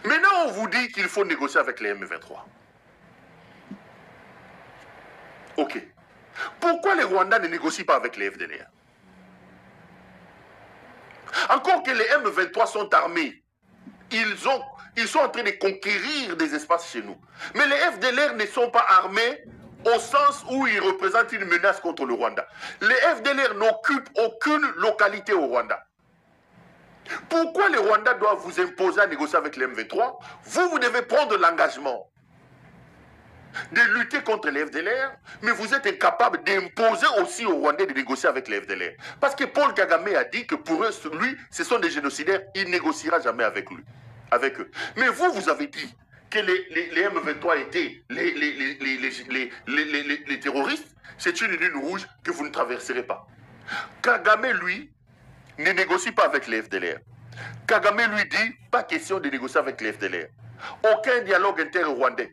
Maintenant, on vous dit qu'il faut négocier avec les M23. Ok. Pourquoi les Rwandais ne négocient pas avec les FDLR? Encore que les M23 sont armés, ils sont en train de conquérir des espaces chez nous. Mais les FDLR ne sont pas armés au sens où ils représentent une menace contre le Rwanda. Les FDLR n'occupent aucune localité au Rwanda. Pourquoi les Rwandais doivent vous imposer à négocier avec les M23? Vous devez prendre l'engagement de lutter contre les FDLR, mais vous êtes incapable d'imposer aussi aux Rwandais de négocier avec les FDLR. Parce que Paul Kagame a dit que pour eux, lui, ce sont des génocidaires, il ne négociera jamais avec eux. Mais vous avez dit que les M23 étaient les terroristes, c'est une ligne rouge que vous ne traverserez pas. Kagame, lui, ne négocie pas avec les FDLR. Kagame lui dit, pas question de négocier avec les FDLR. Aucun dialogue inter-rwandais.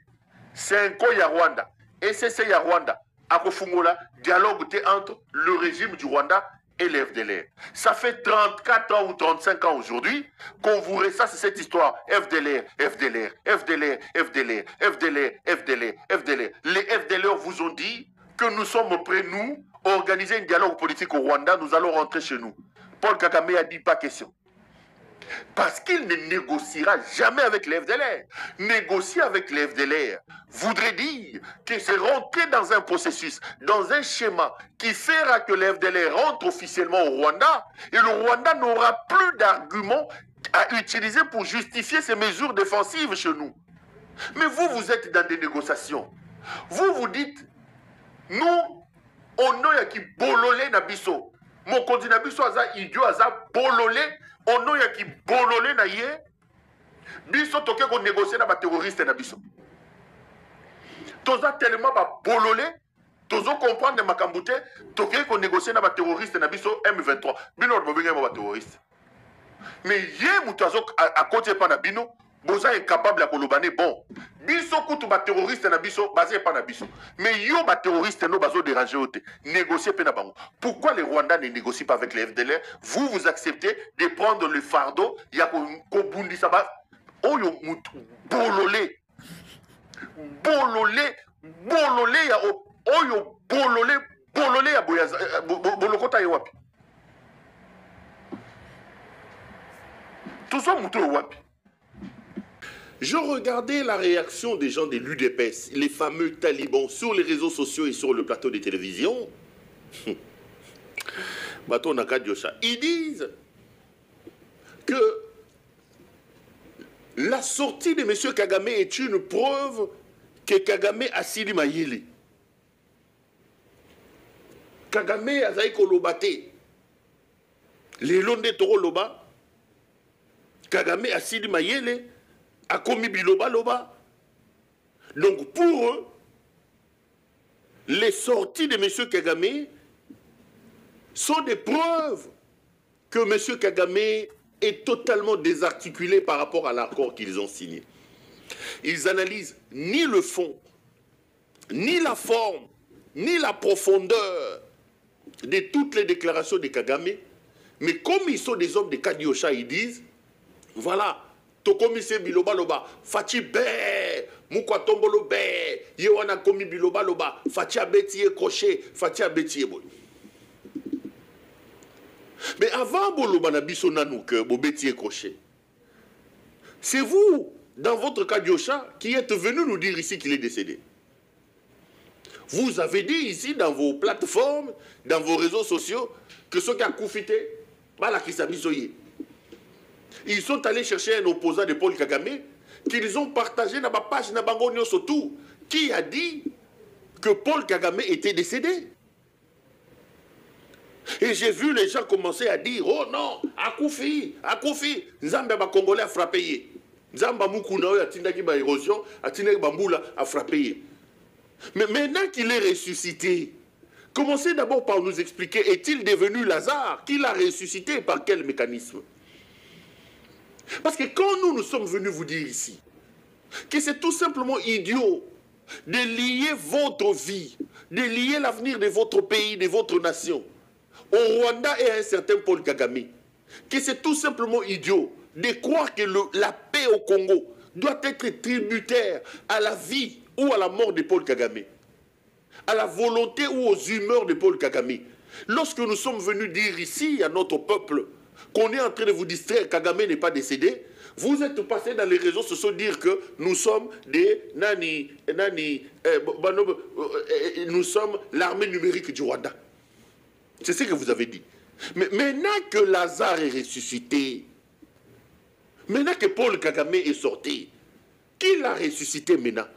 C'est un co ya Rwanda. Et c'est ya Rwanda. À Kofungola, dialogue entre le régime du Rwanda et les FDLR. Ça fait 34 ans ou 35 ans aujourd'hui qu'on vous ressasse cette histoire. FDLR, FDLR, FDLR, FDLR, FDLR, FDLR, FDLR. Les FDLR vous ont dit que nous sommes prêts, nous, à organiser un dialogue politique au Rwanda, nous allons rentrer chez nous. Paul Kagame a dit pas question. Parce qu'il ne négociera jamais avec les FDLR. Négocier avec les FDLR voudrait dire que c'est rentrer dans un processus, dans un schéma qui fera que les FDLR rentrent officiellement au Rwanda et le Rwanda n'aura plus d'arguments à utiliser pour justifier ses mesures défensives chez nous. Mais vous êtes dans des négociations. Vous dites, nous, on a qui bololé na biso. Mon continent biso aza idiot aza bololé. On a qui bololé na ye. Biso toke ko négocier na ba terroriste na biso. Toza tellement ba bololé. Tozo comprendre makambute. Toke ko négocier na ba terroriste na biso M23. Bino bo benga ba terroriste. Mais ye mutazo à côté pa na bino. Boza incapable à kolobane bon. Biso kutu ba terroriste na biso basé pas na biso. Mais yo ba terroriste no bazo déranger ote. Négocier pe na bango. Pourquoi les Rwandais ne négocient pas avec les FDLR? Vous acceptez de prendre le fardeau ya ko bundi saba. Oyo mutu bololé. Bololé, bololé ya oyo bololé ya boyaza bolokota ya wapi. Tout ça mutu wapi. Je regardais la réaction des gens de l'UDPS, les fameux talibans, sur les réseaux sociaux et sur le plateau de télévision. Bato Nakadiocha. Ils disent que la sortie de M. Kagame est une preuve que Kagame a Sili Mayele. Kagame a Zaïko Lobate. Les Londé Toro Loba. Kagame a Sili Mayele. A commis biloba loba. Donc pour eux, les sorties de M. Kagame sont des preuves que M. Kagame est totalement désarticulé par rapport à l'accord qu'ils ont signé. Ils analysent ni le fond, ni la forme, ni la profondeur de toutes les déclarations de Kagame, mais comme ils sont des hommes de Kadiosha, ils disent, voilà, Tokomise biloba loba, Fachi be, Mukwa tombolo be, Yewana komi biloba loba, Fachi abetiye crochet, Fachi abetiye boy. Mais avant boloba na biso nanou que bobetiye crochet, c'est vous, dans votre cas Diosha, qui êtes venu nous dire ici qu'il est décédé. Vous avez dit ici dans vos plateformes, dans vos réseaux sociaux, que ceux qui ont coufité, voilà qui s'abisoye. Ils sont allés chercher un opposant de Paul Kagame qu'ils ont partagé dans ma page Nabangonio surtout, qui a dit que Paul Kagame était décédé. Et j'ai vu les gens commencer à dire, oh non, Akoufi, Nzambe ba Congolais a frappé. Nzamba Mukuna a tindaki ba érosion, a tindaki Bamboula a frappé. Mais maintenant qu'il est ressuscité, commencez d'abord par nous expliquer, est-il devenu Lazare? Qui l'a ressuscité? Par quel mécanisme? Parce que quand nous sommes venus vous dire ici que c'est tout simplement idiot de lier votre vie, de lier l'avenir de votre pays, de votre nation, au Rwanda et à un certain Paul Kagame, que c'est tout simplement idiot de croire que la paix au Congo doit être tributaire à la vie ou à la mort de Paul Kagame, à la volonté ou aux humeurs de Paul Kagame. Lorsque nous sommes venus dire ici à notre peuple qu'on est en train de vous distraire, Kagame n'est pas décédé, vous êtes passé dans les réseaux sociaux dire que nous sommes nous sommes l'armée numérique du Rwanda. C'est ce que vous avez dit. Mais maintenant que Lazare est ressuscité, maintenant que Paul Kagame est sorti, qui l'a ressuscité maintenant?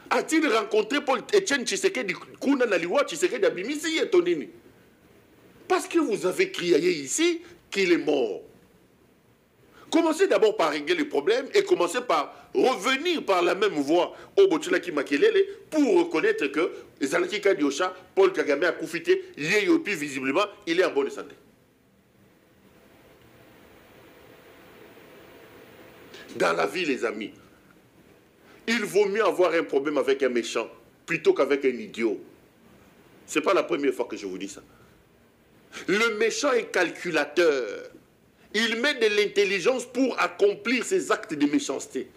A-t-il rencontré Paul Etienne Tshisekedi Kuna Naliwa Tshisekedi Abimisi et Tonini? Parce que vous avez crié ici qu'il est mort. Commencez d'abord par régler le problème et commencez par revenir par la même voie au Botulaki Makelele pour reconnaître que Zalaki Kadiosha, Paul Kagame a profité, puis visiblement, il est en bonne santé. Dans la vie, les amis, il vaut mieux avoir un problème avec un méchant plutôt qu'avec un idiot. Ce n'est pas la première fois que je vous dis ça. Le méchant est calculateur. Il met de l'intelligence pour accomplir ses actes de méchanceté.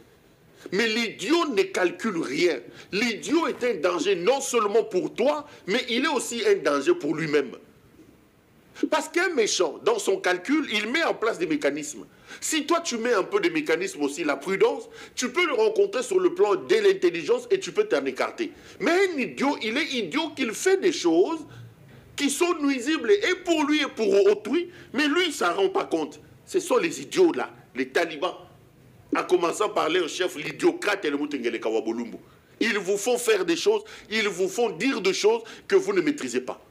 Mais l'idiot ne calcule rien. L'idiot est un danger non seulement pour toi, mais il est aussi un danger pour lui-même. Parce qu'un méchant, dans son calcul, il met en place des mécanismes. Si toi tu mets un peu de mécanisme aussi, la prudence, tu peux le rencontrer sur le plan de l'intelligence et tu peux t'en écarter. Mais un idiot, il est idiot qu'il fait des choses qui sont nuisibles et pour lui et pour autrui, mais lui il ne s'en rend pas compte. Ce sont les idiots là, les talibans, en commençant par leur chef, l'idiocrate et le Mutengele Kawabolumbu. Ils vous font faire des choses, ils vous font dire des choses que vous ne maîtrisez pas.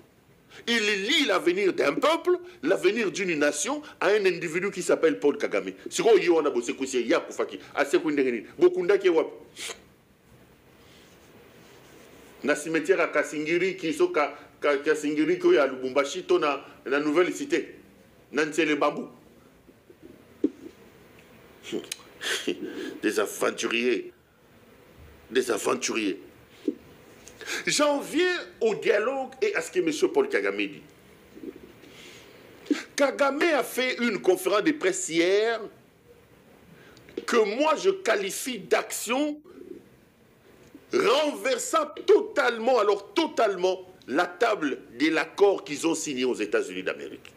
Il lie l'avenir d'un peuple, l'avenir d'une nation, à un individu qui s'appelle Paul Kagame. C'est quoi il y a bossé couché, il y a Koufaki, à Sekundengeni, Bokunda qui est wap. Na cimetière à Kasingiri qui sont Kasingiri qui est à Lubumbashi, ton la nouvelle cité, Nancy le bambou. Des aventuriers. Des aventuriers. J'en viens au dialogue et à ce que M. Paul Kagame dit. Kagame a fait une conférence de presse hier que moi je qualifie d'action renversant totalement, la table de l'accord qu'ils ont signé aux États-Unis d'Amérique.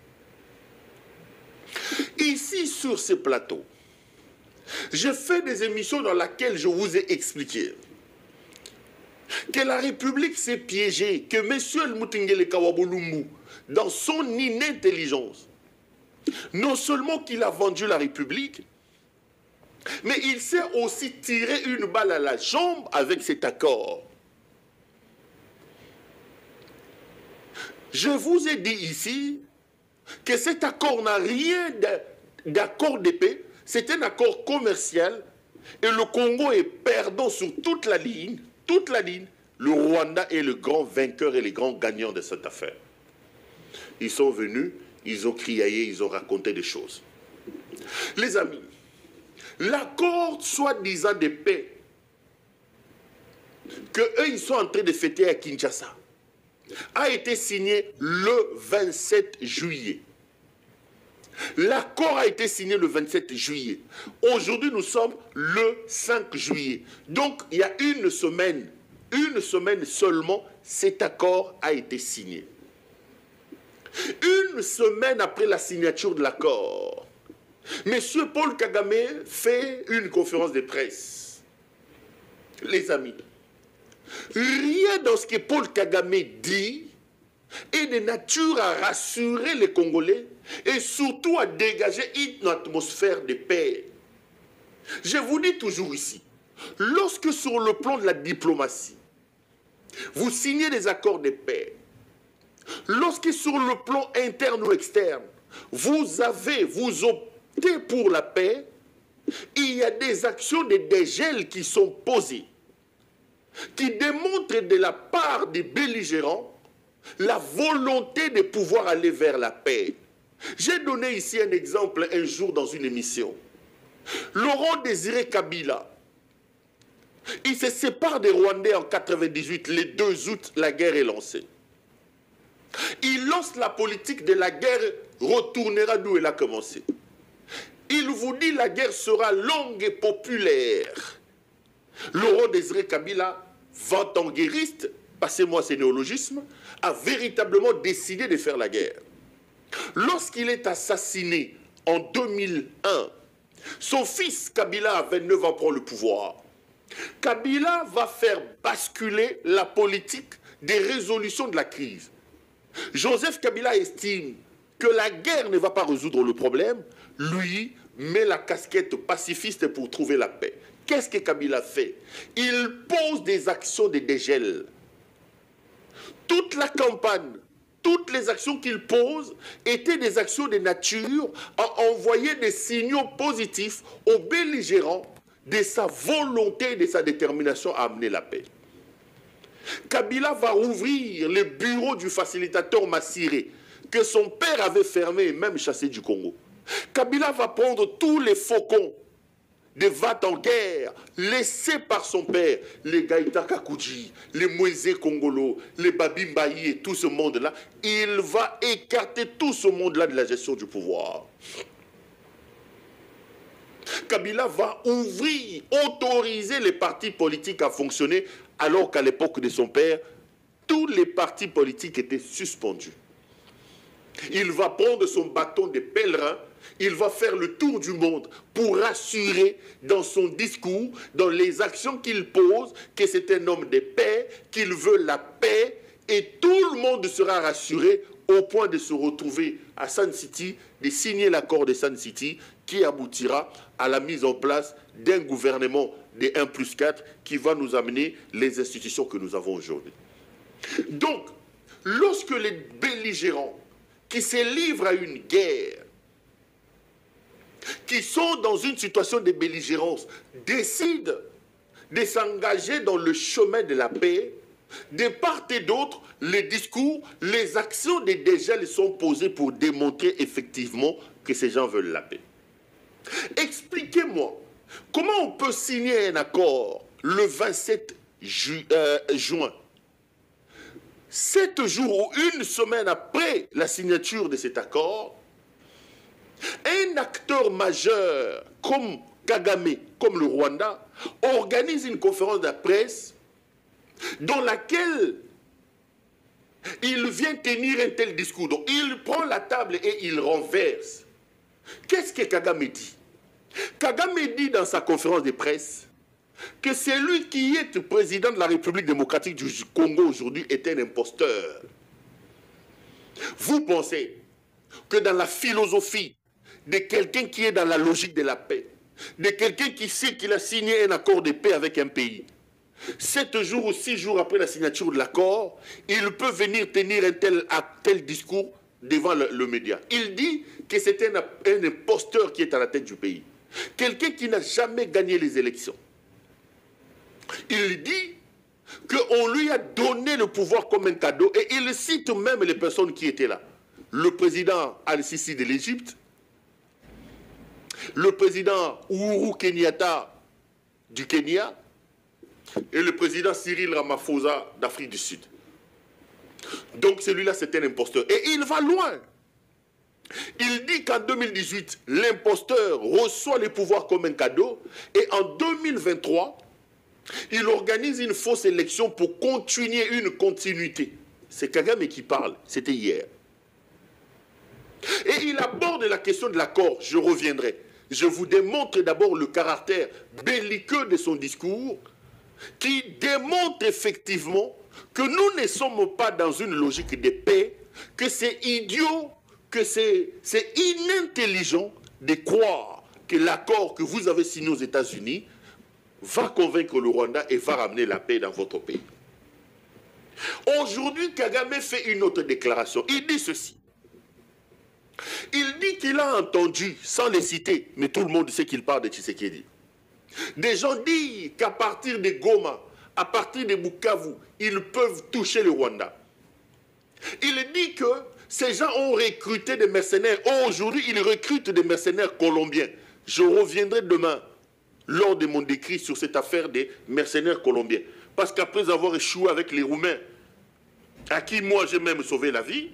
Ici, sur ce plateau, je fais des émissions dans lesquelles je vous ai expliqué que la République s'est piégée, que M. Mutengele Kawabolumbu, dans son inintelligence, non seulement qu'il a vendu la République, mais il s'est aussi tiré une balle à la jambe avec cet accord. Je vous ai dit ici que cet accord n'a rien d'accord de paix. C'est un accord commercial et le Congo est perdant sur toute la ligne. Le Rwanda est le grand vainqueur et le grand gagnant de cette affaire. Ils sont venus, ils ont crié, ils ont raconté des choses. Les amis, l'accord soi-disant de paix qu'eux ils sont en train de fêter à Kinshasa a été signé le 27 juillet. L'accord a été signé le 27 juillet. Aujourd'hui, nous sommes le 5 juillet. Donc, il y a une semaine seulement, cet accord a été signé. Une semaine après la signature de l'accord, M. Paul Kagame fait une conférence de presse. Les amis, rien dans ce que Paul Kagame dit est de nature à rassurer les Congolais et surtout à dégager une atmosphère de paix. Je vous dis toujours ici, lorsque sur le plan de la diplomatie, vous signez des accords de paix, lorsque sur le plan interne ou externe, vous optez pour la paix, il y a des actions de dégel qui sont posées, qui démontrent de la part des belligérants la volonté de pouvoir aller vers la paix. J'ai donné ici un exemple un jour dans une émission. Laurent Désiré Kabila, il se sépare des Rwandais en 98, le 2 août, la guerre est lancée. Il lance la politique de la guerre retournera d'où elle a commencé. Il vous dit la guerre sera longue et populaire. Laurent Désiré Kabila, 20 ans guériste, passez-moi ces néologismes, a véritablement décidé de faire la guerre. Lorsqu'il est assassiné en 2001, son fils Kabila, à 29 ans, prend le pouvoir. Kabila va faire basculer la politique des résolutions de la crise. Joseph Kabila estime que la guerre ne va pas résoudre le problème. Lui met la casquette pacifiste pour trouver la paix. Qu'est-ce que Kabila fait? Il pose des actions de dégel. Toute la campagne, toutes les actions qu'il pose étaient des actions de nature à envoyer des signaux positifs aux belligérants de sa volonté et de sa détermination à amener la paix. Kabila va ouvrir le bureau du facilitateur Massiré, que son père avait fermé et même chassé du Congo. Kabila va prendre tous les faucons des vats en guerre laissés par son père, les Gaïta Kakouji, les Moïse Congolo, les Babimbaï et tout ce monde-là. Il va écarter tout ce monde-là de la gestion du pouvoir. Kabila va ouvrir, autoriser les partis politiques à fonctionner, alors qu'à l'époque de son père, tous les partis politiques étaient suspendus. Il va prendre son bâton de pèlerin, il va faire le tour du monde pour rassurer dans son discours, dans les actions qu'il pose, que c'est un homme de paix, qu'il veut la paix, et tout le monde sera rassuré au point de se retrouver à Sun City, de signer l'accord de Sun City qui aboutira à la mise en place d'un gouvernement de 1+4 qui va nous amener les institutions que nous avons aujourd'hui. Donc, lorsque les belligérants qui se livrent à une guerre, qui sont dans une situation de belligérance, décident de s'engager dans le chemin de la paix, de part et d'autre, les discours, les actions des dégels sont posées pour démontrer effectivement que ces gens veulent la paix. Expliquez-moi, comment on peut signer un accord le 27 juin, 7 jours ou une semaine après la signature de cet accord, un acteur majeur comme Kagame, comme le Rwanda, organise une conférence de presse dans laquelle il vient tenir un tel discours. Donc il prend la table et il renverse. Qu'est-ce que Kagame dit? Kagame dit dans sa conférence de presse que celui qui est président de la République démocratique du Congo aujourd'hui est un imposteur. Vous pensez que dans la philosophie de quelqu'un qui est dans la logique de la paix, de quelqu'un qui sait qu'il a signé un accord de paix avec un pays, 7 jours ou 6 jours après la signature de l'accord, il peut venir tenir un tel discours devant le média. Il dit que c'est un imposteur qui est à la tête du pays. Quelqu'un qui n'a jamais gagné les élections. Il dit qu'on lui a donné le pouvoir comme un cadeau et il cite même les personnes qui étaient là. Le président Al-Sisi de l'Égypte, le président Uhuru Kenyatta du Kenya et le président Cyril Ramaphosa d'Afrique du Sud. Donc celui-là, c'est un imposteur. Et il va loin. Il dit qu'en 2018, l'imposteur reçoit les pouvoirs comme un cadeau et en 2023, il organise une fausse élection pour continuer une continuité. C'est Kagame qui parle, c'était hier. Et il aborde la question de l'accord, je reviendrai. Je vous démontre d'abord le caractère belliqueux de son discours qui démontre effectivement que nous ne sommes pas dans une logique de paix, que c'est idiot, que c'est inintelligent de croire que l'accord que vous avez signé aux États-Unis va convaincre le Rwanda et va ramener la paix dans votre pays. Aujourd'hui, Kagame fait une autre déclaration. Il dit ceci. Il dit qu'il a entendu, sans les citer, mais tout le monde sait qu'il parle de Tshisekedi, des gens disent qu'à partir de Goma, à partir de Bukavu, ils peuvent toucher le Rwanda. Il dit que ces gens ont recruté des mercenaires. Aujourd'hui, ils recrutent des mercenaires colombiens. Je reviendrai demain, lors de mon décrit, sur cette affaire des mercenaires colombiens. Parce qu'après avoir échoué avec les Roumains, à qui moi j'ai même sauvé la vie,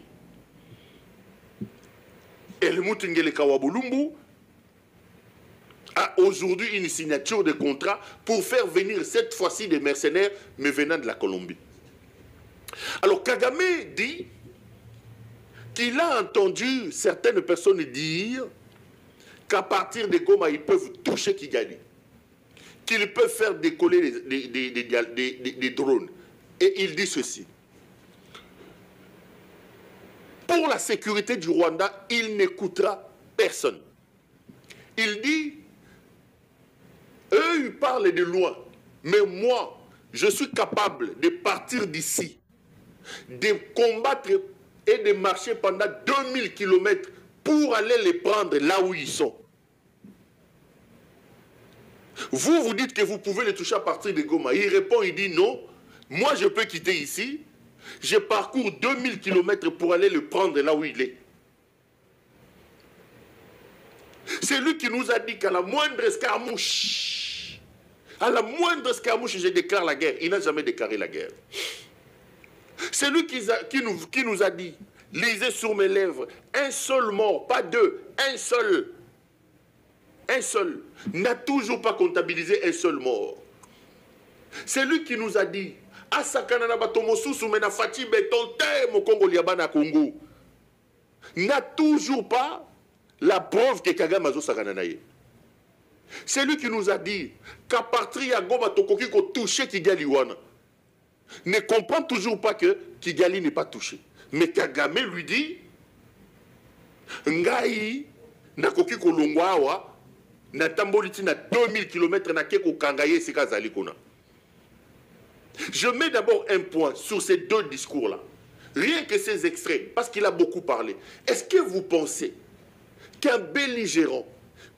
Helmut Ngele Kawabulumbu, a aujourd'hui une signature de contrat pour faire venir cette fois-ci des mercenaires, mais venant de la Colombie. Alors Kagame dit qu'il a entendu certaines personnes dire qu'à partir de Goma, ils peuvent toucher Kigali, qu'ils peuvent faire décoller des drones. Et il dit ceci: pour la sécurité du Rwanda, il n'écoutera personne. Il dit, eux, ils parlent de loin, mais moi, je suis capable de partir d'ici, de combattre et de marcher pendant 2000 km pour aller les prendre là où ils sont. Vous, vous dites que vous pouvez les toucher à partir de Goma. Il répond, il dit non, moi je peux quitter ici, je parcours 2000 km pour aller le prendre là où il est. C'est lui qui nous a dit qu'à la moindre escarmouche, je déclare la guerre. Il n'a jamais déclaré la guerre. C'est lui qui nous a dit, lisez sur mes lèvres, un seul mort, pas deux, un seul, n'a toujours pas comptabilisé un seul mort. C'est lui qui nous a dit, n'a toujours pas la preuve que Kagame a Sakananaye. C'est lui qui nous a dit qu'à partir de Goma Tokoki ko touché Kigali wana. Ne comprend toujours pas que Kigali n'est pas touché. Mais Kagame lui dit Ngai nakoki ko longwawa na tamboliti na 2000 km na keko kangaye sikazali kona. Je mets d'abord un point sur ces deux discours-là. Rien que ces extraits, parce qu'il a beaucoup parlé. Est-ce que vous pensez qu'un belligérant,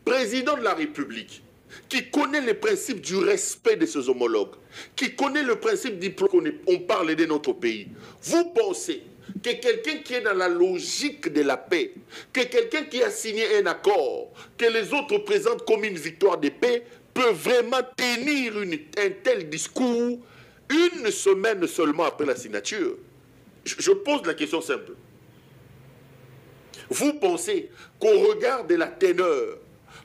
président de la République, qui connaît les principes du respect de ses homologues, qui connaît le principe qu'on parle de notre pays, vous pensez que quelqu'un qui est dans la logique de la paix, que quelqu'un qui a signé un accord, que les autres présentent comme une victoire de paix, peut vraiment tenir un tel discours une semaine seulement après la signature? Je pose la question simple. Vous pensez qu'au regard de la teneur,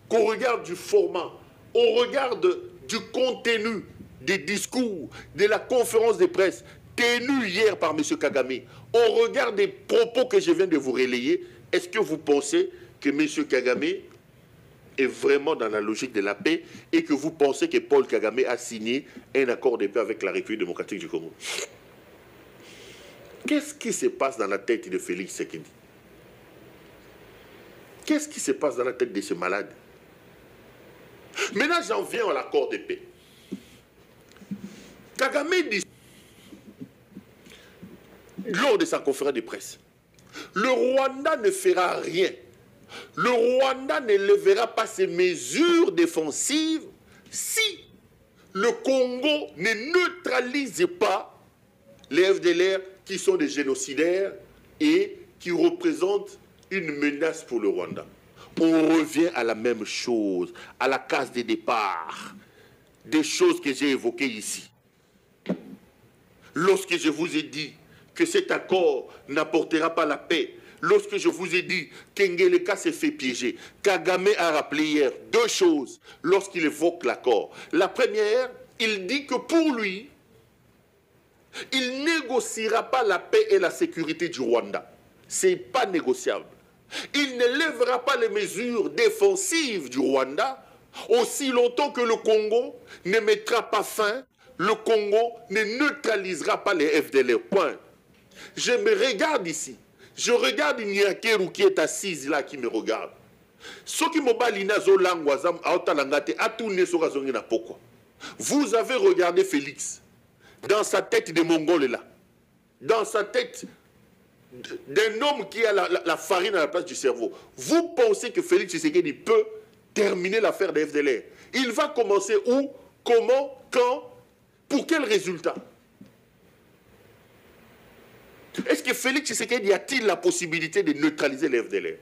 qu'au regard du format, au regard du contenu des discours, de la conférence de presse tenue hier par M. Kagame, au regard des propos que je viens de vous relayer, est-ce que vous pensez que M. Kagame est vraiment dans la logique de la paix et que vous pensez que Paul Kagame a signé un accord de paix avec la République démocratique du Congo? Qu'est-ce qui se passe dans la tête de Félix Tshisekedi? Qu'est-ce qui se passe dans la tête de ce malade? Maintenant, j'en viens à l'accord de paix. Kagame dit, lors de sa conférence de presse, le Rwanda ne fera rien. Le Rwanda ne lèvera pas ses mesures défensives si le Congo ne neutralise pas les FDLR qui sont des génocidaires et qui représentent une menace pour le Rwanda. On revient à la même chose, à la case de départ, des choses que j'ai évoquées ici. Lorsque je vous ai dit que cet accord n'apportera pas la paix, lorsque je vous ai dit qu'Ngeleka s'est fait piéger, Kagame a rappelé hier deux choses lorsqu'il évoque l'accord. La première, il dit que pour lui, il ne négociera pas la paix et la sécurité du Rwanda. Ce n'est pas négociable. Il ne lèvera pas les mesures défensives du Rwanda aussi longtemps que le Congo ne mettra pas fin, le Congo ne neutralisera pas les FDLR. Point. Je me regarde ici. Je regarde Nyakeru qui est assise là, qui me regarde. Vous avez regardé Félix dans sa tête de Mongol là, dans sa tête d'un homme qui a la farine à la place du cerveau. Vous pensez que Félix Tshisekedi peut terminer l'affaire des FDLR? Il va commencer où, comment, quand, pour quel résultat? Est-ce que Félix Tshisekedi a-t-il la possibilité de neutraliser les FDLR?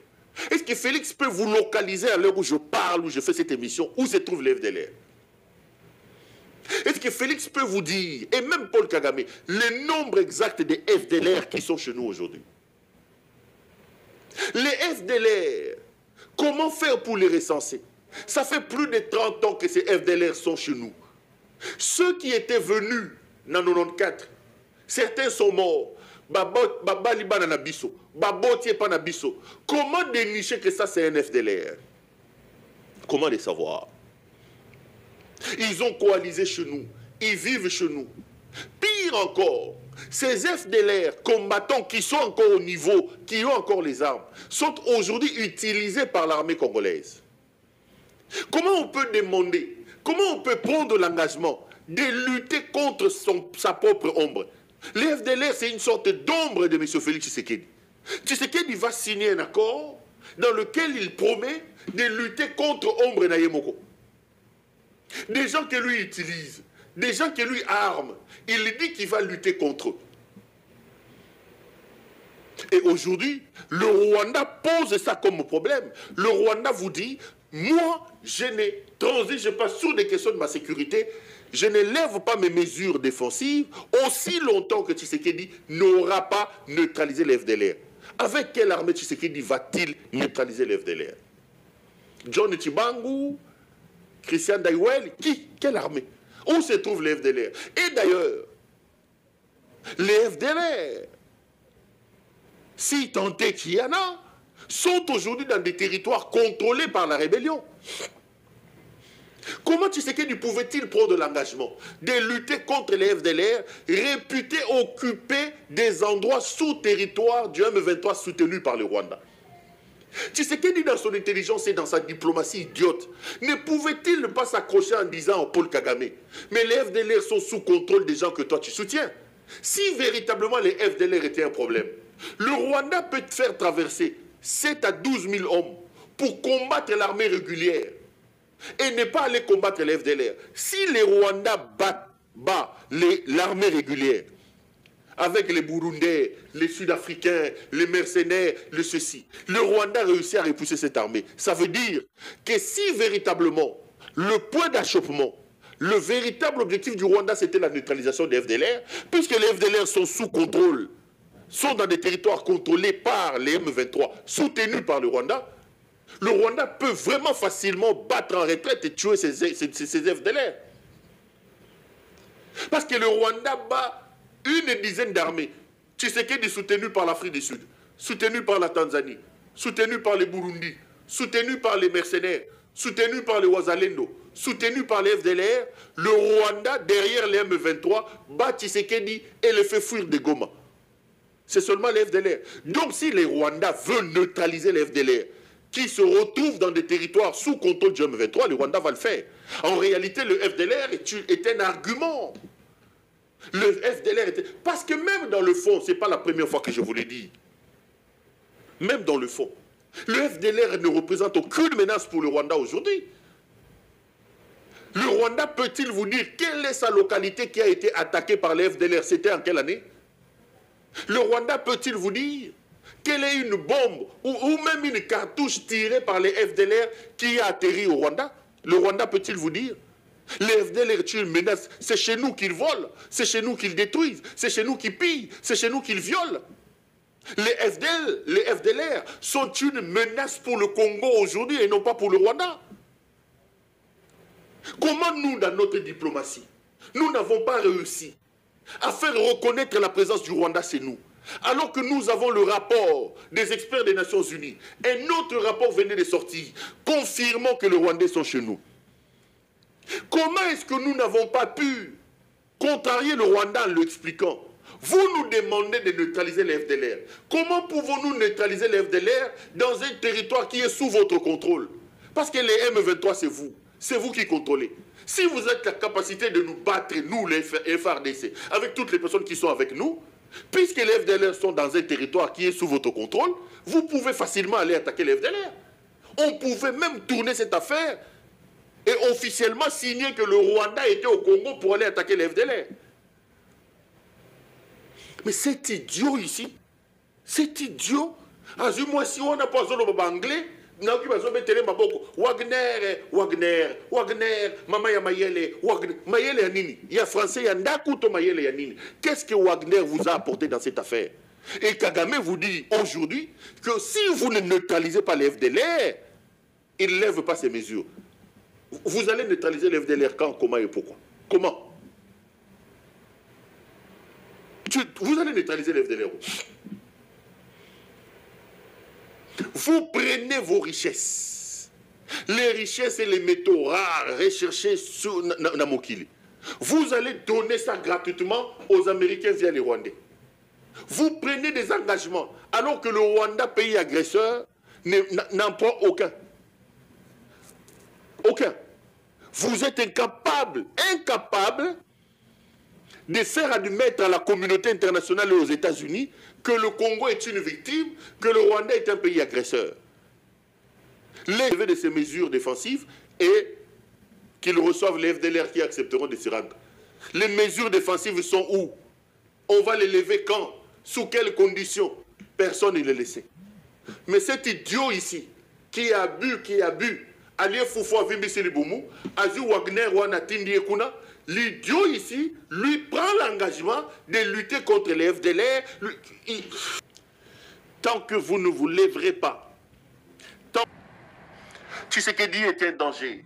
Est-ce que Félix peut vous localiser à l'heure où je parle, où je fais cette émission, où se trouve les FDLR? Est-ce que Félix peut vous dire, et même Paul Kagame, le nombre exact des FDLR qui sont chez nous aujourd'hui? Les FDLR, comment faire pour les recenser? Ça fait plus de 30 ans que ces FDLR sont chez nous. Ceux qui étaient venus en 94, certains sont morts. Comment dénicher que ça c'est un FDLR? Comment les savoir? Ils ont coalisé chez nous. Ils vivent chez nous. Pire encore, ces FDLR combattants qui sont encore au niveau, qui ont encore les armes, sont aujourd'hui utilisés par l'armée congolaise. Comment on peut demander, comment on peut prendre l'engagement de lutter contre sa propre ombre? Les FDLR, c'est une sorte d'ombre de M. Félix Tshisekedi. Tshisekedi va signer un accord dans lequel il promet de lutter contre Ombre Nayemoko. Des gens que lui utilise, des gens que lui arme, il dit qu'il va lutter contre eux. Et aujourd'hui, le Rwanda pose ça comme problème. Le Rwanda vous dit, moi, je ne transige pas sur des questions de ma sécurité, je ne lève pas mes mesures défensives aussi longtemps que Tshisekedi n'aura pas neutralisé les FDLR. Avec quelle armée Tshisekedi va-t-il neutraliser les FDLR? John Tchibangu, Christian Daiwel, qui? Quelle armée? Où se trouvent les FDLR? Et d'ailleurs, les FDLR, si tant est qu'il y en a, sont aujourd'hui dans des territoires contrôlés par la rébellion. Comment Tshisekedi pouvait-il prendre l'engagement de lutter contre les FDLR réputés occuper des endroits sous territoire du M23 soutenu par le Rwanda? Tshisekedi, dans son intelligence et dans sa diplomatie idiote, ne pouvait-il pas s'accrocher en disant au Paul Kagame, mais les FDLR sont sous contrôle des gens que toi tu soutiens? Si véritablement les FDLR étaient un problème, le Rwanda peut faire traverser 7 à 12 000 hommes pour combattre l'armée régulière et ne pas aller combattre les FDLR. Si les Rwandais battent l'armée régulière, avec les Burundais, les Sud-Africains, les mercenaires, le ceci, le Rwanda réussit à repousser cette armée. Ça veut dire que si véritablement le point d'achoppement, le véritable objectif du Rwanda, c'était la neutralisation des FDLR, puisque les FDLR sont sous contrôle, sont dans des territoires contrôlés par les M23, soutenus par le Rwanda peut vraiment facilement battre en retraite et tuer ces FDLR. Parce que le Rwanda bat une dizaine d'armées. Tshisekedi soutenu par l'Afrique du Sud, soutenu par la Tanzanie, soutenu par les Burundi, soutenu par les mercenaires, soutenu par les Wazalendo, soutenu par les FDLR, le Rwanda, derrière les M23, bat Tshisekedi et le fait fuir de Goma. C'est seulement les FDLR. Donc si les Rwandais veulent neutraliser les FDLR, qui se retrouvent dans des territoires sous contrôle du M23, le Rwanda va le faire. En réalité, le FDLR est un argument. Le FDLR était... Parce que même dans le fond, ce n'est pas la première fois que je vous l'ai dit. Même dans le fond, le FDLR ne représente aucune menace pour le Rwanda aujourd'hui. Le Rwanda peut-il vous dire quelle est sa localité qui a été attaquée par les FDLR? C'était en quelle année? Le Rwanda peut-il vous dire quelle est une bombe ou même une cartouche tirée par les FDLR qui a atterri au Rwanda? Le Rwanda peut-il vous dire? Les FDLR tuent une menace, c'est chez nous qu'ils volent, c'est chez nous qu'ils détruisent, c'est chez nous qu'ils pillent, c'est chez nous qu'ils violent. Les FDLR sont une menace pour le Congo aujourd'hui et non pas pour le Rwanda. Comment nous, dans notre diplomatie, nous n'avons pas réussi à faire reconnaître la présence du Rwanda chez nous, alors que nous avons le rapport des experts des Nations Unies. Un autre rapport venait de sortir, confirmant que les Rwandais sont chez nous. Comment est-ce que nous n'avons pas pu contrarier le Rwanda en lui expliquant? Vous nous demandez de neutraliser les FDLR. Comment pouvons-nous neutraliser les FDLR dans un territoire qui est sous votre contrôle? Parce que les M23, c'est vous. C'est vous qui contrôlez. Si vous êtes la capacité de nous battre, nous, les FARDC, avec toutes les personnes qui sont avec nous, puisque les FDLR sont dans un territoire qui est sous votre contrôle, vous pouvez facilement aller attaquer les FDLR. On pouvait même tourner cette affaire et officiellement signer que le Rwanda était au Congo pour aller attaquer les FDLR. Mais c'est idiot ici. C'est idiot. Moi, si on n'a pas besoin de anglais, Wagner, Mama ya Mayele, Mayele ya nini? Il y a français, il y a Ndakuto Mayele ya nini? Qu'est-ce que Wagner vous a apporté dans cette affaire? Et Kagame vous dit aujourd'hui que si vous ne neutralisez pas les FDLR, il ne lève pas ces mesures. Vous allez neutraliser le FDLR quand, comment et pourquoi? Comment? Vous allez neutraliser le FDLR. Vous prenez vos richesses. Les richesses et les métaux rares recherchés sur Namokili. Vous allez donner ça gratuitement aux Américains via les Rwandais. Vous prenez des engagements alors que le Rwanda, pays agresseur, n'en prend aucun. Aucun. Vous êtes incapable de faire admettre à la communauté internationale et aux États-Unis que le Congo est une victime, que le Rwanda est un pays agresseur. Les de ces mesures défensives et qu'ils reçoivent les FDLR qui accepteront de s'y rendre. Les mesures défensives sont où? On va les lever quand? Sous quelles conditions? Personne ne les laisse. Mais cet idiot ici, qui a bu, Alié Foufou Vimbi Boumou, Azu Wagner Wana Tindi Ekuna, l'idiot ici, lui prend l'engagement de lutter contre les FDLR. Tant que vous ne vous lèverez pas, Tshisekedi est un danger.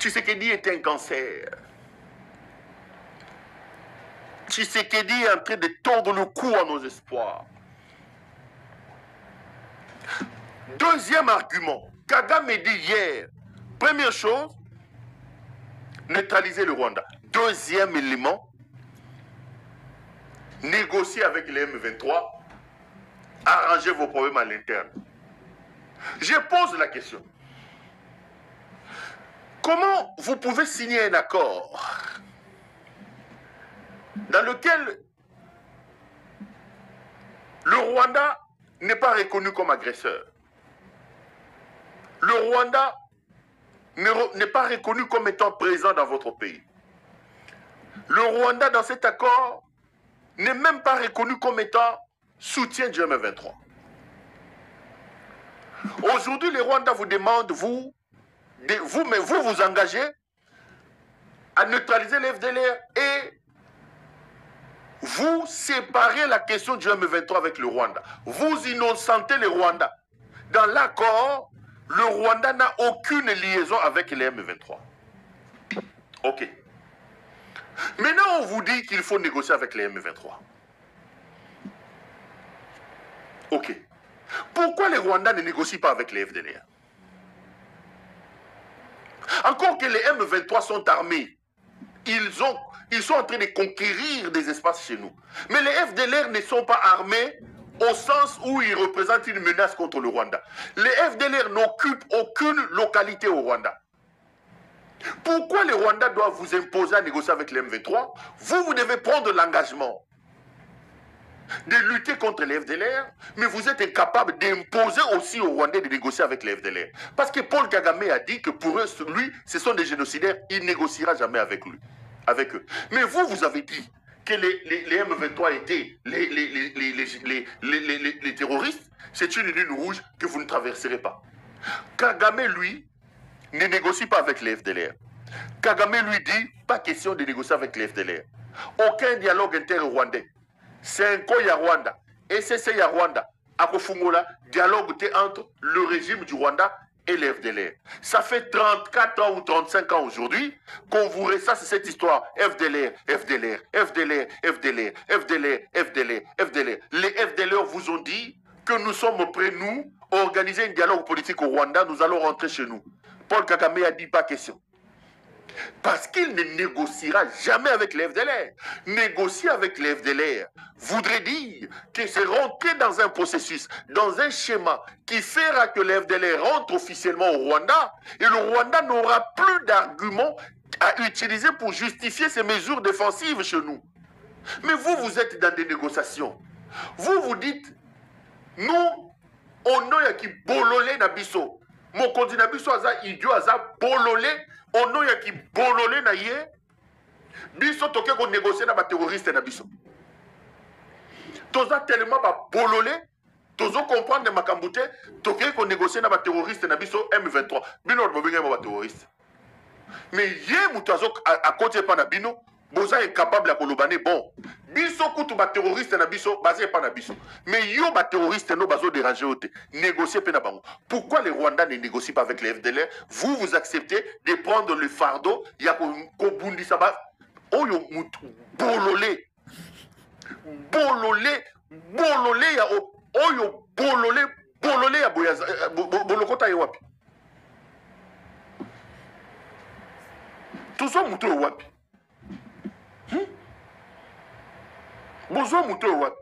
Tshisekedi est un cancer. Tshisekedi est en train de tordre le cou à nos espoirs. Deuxième argument, Kagame dit hier, première chose, neutraliser le Rwanda. Deuxième élément, négocier avec les M23, arranger vos problèmes à l'interne. Je pose la question. Comment vous pouvez signer un accord dans lequel le Rwanda n'est pas reconnu comme agresseur? Le Rwanda n'est pas reconnu comme étant présent dans votre pays. Le Rwanda, dans cet accord, n'est même pas reconnu comme étant soutien du M23. Aujourd'hui, les Rwandais vous demandent, vous engagez à neutraliser les FDLR et vous séparez la question du M23 avec le Rwanda. Vous innocentez le Rwanda. Dans l'accord, le Rwanda n'a aucune liaison avec les M23. Ok. Maintenant, on vous dit qu'il faut négocier avec les M23. Ok. Pourquoi les Rwandais ne négocient pas avec les FDLR? Encore que les M23 sont armés, ils sont en train de conquérir des espaces chez nous. Mais les FDLR ne sont pas armés au sens où ils représentent une menace contre le Rwanda. Les FDLR n'occupent aucune localité au Rwanda. Pourquoi les Rwandais doivent vous imposer à négocier avec les M23? Vous devez prendre l'engagement de lutter contre les FDLR, mais vous êtes incapable d'imposer aussi aux Rwandais de négocier avec les FDLR. Parce que Paul Kagame a dit que pour eux, lui, ce sont des génocidaires, il ne négociera jamais avec eux. Mais vous avez dit que les M23 étaient les terroristes, c'est une ligne rouge que vous ne traverserez pas. Kagame, lui, ne négocie pas avec les FDLR. Kagame lui dit, pas question de négocier avec les FDLR. Aucun dialogue inter-rwandais. C'est un Koya Rwanda. Et c'est ya Rwanda. À Kofungola, dialogue entre le régime du Rwanda et les FDLR. Ça fait 34 ans ou 35 ans aujourd'hui qu'on vous ressasse cette histoire. FDLR, FDLR, FDLR, FDLR, FDLR, FDLR, FDLR. Les FDLR vous ont dit que nous sommes prêts, nous, à organiser un dialogue politique au Rwanda, nous allons rentrer chez nous. Paul Kagame a dit pas question. Parce qu'il ne négociera jamais avec les FDLR. Négocier avec les FDLR voudrait dire que c'est rentrer dans un processus, dans un schéma qui fera que les FDLR rentrent officiellement au Rwanda et le Rwanda n'aura plus d'arguments à utiliser pour justifier ces mesures défensives chez nous. Mais vous êtes dans des négociations. Vous dites, nous, on a qui bololé na biso. Mon candidat biso aza idiot aza bololé. On a qui bololé na ye. Biso toke ko négocier na ba terroriste na biso. Toza tellement ba bololé. Tozo comprendre makambute. Toke ko négocier na ba terroriste na biso M23. Bino bobenga ba terroriste. Mais ye mutazo à côté pa na bino. boza incapable à kolobane bon. Biso kutu ba terroriste na biso, basé pas na biso. Mais yo ba terroriste no bazo déranger ote. Négocier pe na bango. Pourquoi les Rwandais ne négocient pas avec les FDLR? Vous acceptez de prendre le fardeau, ya ko bundi saba. Oyo mutu bololé. Bololé, bololé ya oyo bololé ya boyaza bolokota yewapi. Tout ça mutu yewapi. Bonjour mutu yewapi.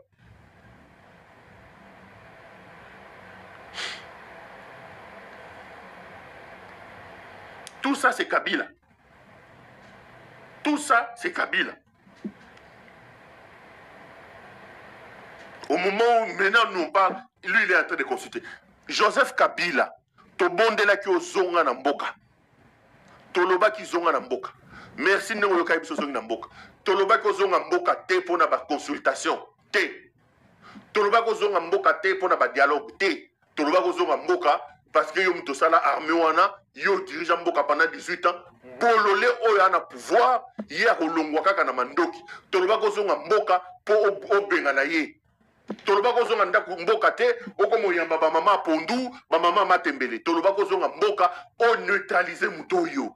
Tout ça c'est Kabila. Tout ça c'est Kabila. Au moment où maintenant nous on parle, lui il est en train de consulter. Joseph Kabila, to bondela ki ozonga na mboka. Toloba ki zonga na mboka. Merci ndenge loka biso zonga na mboka. Toloba ki ozonga mboka te pona ba consultation te. Toloba ki ozonga mboka te pona ba dialogue te. Toloba ki ozonga mboka parce que yo mto sala armée wana, yo dirige mboka pendant 18 ans. Bololé oyo ana pouvoir, ye akolongwa kaka na mandoki. Toloba ki ozonga mboka po obenga na ye. Toloba kozonga ndako mboka te okomo yamba ba mama pondu ba mama matembele toloba kozonga mboka o neutraliser mutoyo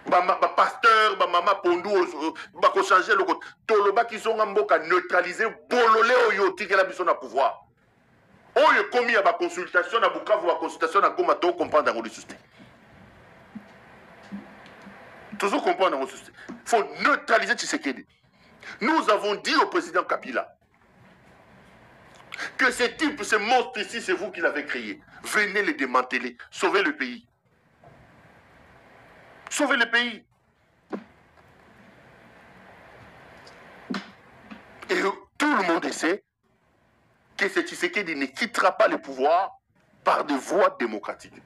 ba pasteur ba mama pondu ba ko changer le côté toloba kizonga mboka neutraliser bololé oyo tikela biso na pouvoir oyo komi ya ba consultation na Bukavu ba consultation na Goma to comprendre ngo lisuste toujours comprendre ngo lisuste faut neutraliser Tshisekedi. Nous avons dit au président Kabila que ce type, ce monstre ici, c'est vous qui l'avez créé. Venez les démanteler, sauvez le pays. Sauvez le pays. Et tout le monde sait que ce Tshisekedi ne quittera pas le pouvoir par des voies démocratiques.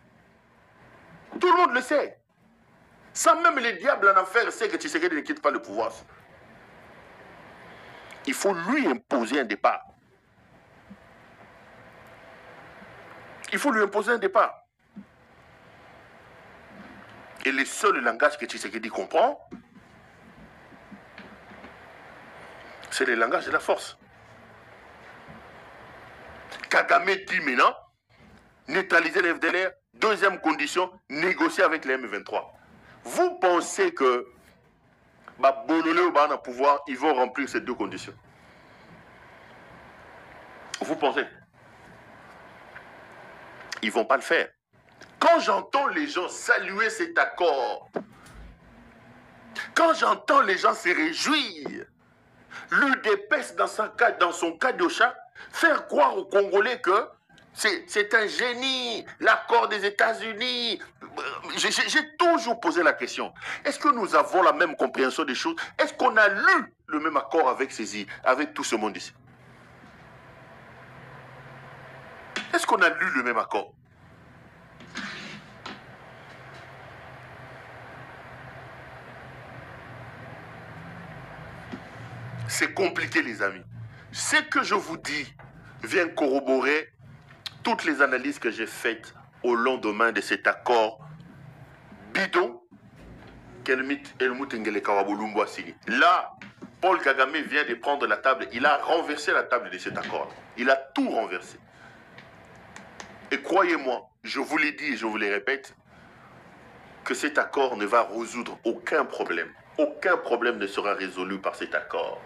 Tout le monde le sait. Sans même les diables en affaires sait que Tshisekedi ne quitte pas le pouvoir. Il faut lui imposer un départ. Il faut lui imposer un départ. Et le seul langage que Tshisekedi comprend, c'est le langage de la force. Kagame dit maintenant, neutraliser les FDLR, deuxième condition, négocier avec les M23. Vous pensez que Bololé ou Bana pouvoir, ils vont remplir ces deux conditions? Vous pensez? Ils ne vont pas le faire. Quand j'entends les gens saluer cet accord, quand j'entends les gens se réjouir, l'UDPS dans son cas de chat, faire croire aux Congolais que c'est un génie, l'accord des États-Unis. J'ai toujours posé la question. Est-ce que nous avons la même compréhension des choses? Est-ce qu'on a lu le même accord avec tout ce monde ici? Est-ce qu'on a lu le même accord? C'est compliqué, les amis. Ce que je vous dis vient corroborer toutes les analyses que j'ai faites au lendemain de cet accord bidon qu'Helmut Ngeleka-Wabulumbu a signé. Là, Paul Kagame vient de prendre la table. Il a renversé la table de cet accord. Il a tout renversé. Et croyez-moi, je vous l'ai dit et je vous le répète, que cet accord ne va résoudre aucun problème. Aucun problème ne sera résolu par cet accord.